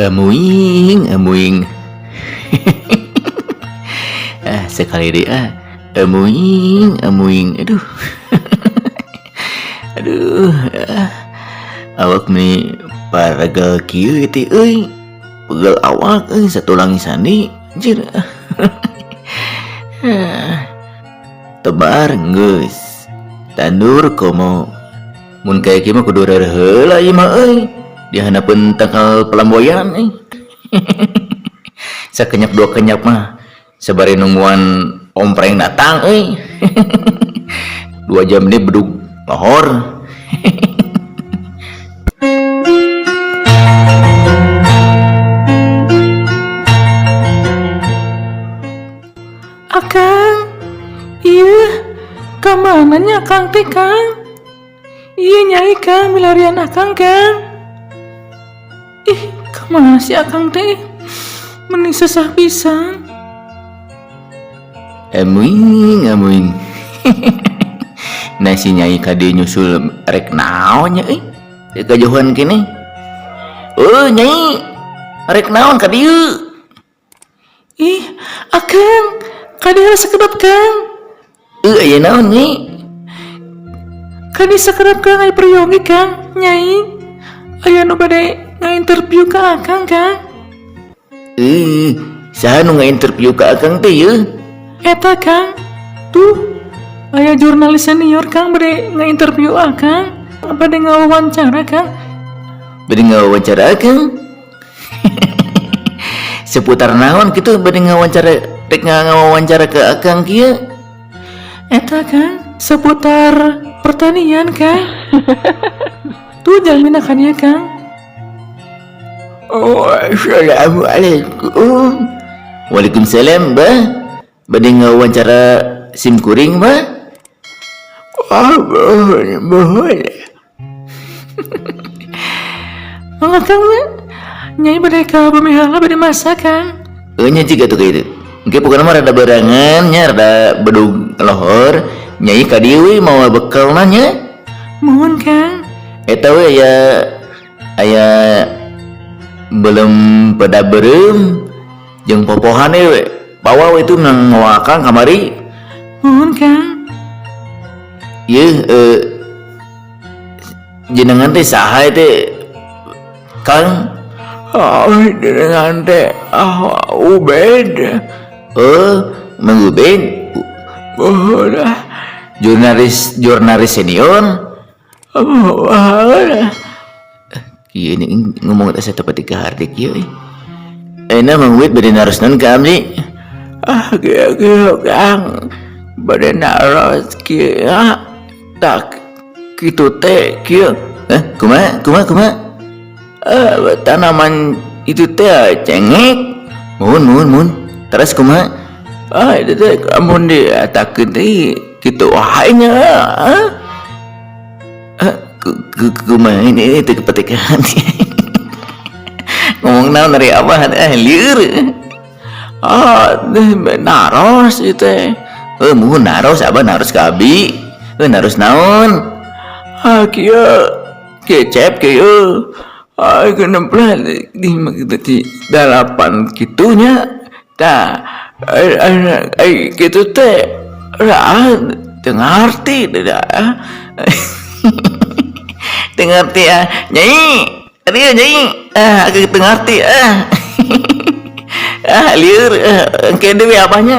Amuing, amuing. Sekali deh amuing, amuing. Aduh. Aduh. Awak ni paragal kieu teh euy. Pegel awak euy satulang sani. Anjir. Tebar geus. Tandur komo. Mun kaya kieu mah kudu heula ieu mah euy. Di hanapeun tanggal pelamboyan sakenyap dua kenyap mah sabari nungguan ompreng datang 2 jam ini bedug lohor. Akang, iya, kamananya Kang teh Kang? Iya nyai Kang, milarian Akang Kang. Ih, kemana sih Akang teh? Mending sesah pisan. Amuing, amuing. Nah si nyai kade nyusul rek naon nya kajauhan kene. Oh nyai, rek naon ka dieu? Ih, Akang, kade sakedap Kang. Aya naon nyai? Kade sakedap Kang aya peryogi Kang, nyai. Aya nu bade ngainterview ka Akang Kang. Saha nu ngainterview ka Akang teh yeuh? Eta Kang, tuh aya jurnalis senior Kang bade ngainterview Akang, bade ngawawancara Kang. Bade ngawawancara Akang? Seputar naon kitu bade ngawawancara rek ngawawancara ke Akang kieu? Eta Kang, seputar pertanian Kang. Tuh jalmina kan ya Kang. Oh, assalamualaikum. Waalaikumsalam, Mbah. Bade ngawawancara sim kuring, Mbah? Mohon. Mangga Kang, nyai bade ka bamihala bade masak Kang. Nya jiga tuh kitu. Engke pokona mah rada berangan nya rada bedug lohor. Nyai ka dieu we mau bekelna nya. Mohon Kang. Eta we aya belum pada berem jeung popohan we bawa itu nang ngawakang kamari. Mohon Kang. Ieu jenengan teh saha teh Kang? Jenengan teh Ubed. Mang Ubed. Jurnalis senior. Kieu ini ngomong teh tepat di hardik kieu. Euna Mang Ubed bade naroskeun ka abdi. Kieu Kang. Bade naros kieu. Tak kitu teh kieu. Kumaha? Tanaman itu teh cengek. Mun. Terus kumaha? Itu teh amun diatakeun teh kitu wae nya. Kumaha ini teh kepetikan. Ngomong naon dari abah lieur. Naros itu teh. Mun naros abah naros ka abi. Naros naon? Kieu kecep kieu. Kenapa di dalapan kitunya. Tah kitu teh teu ngarti dah. Teu ngarti nyai. Adieu nyai. Agak teu ngarti lieur engke deui abahnya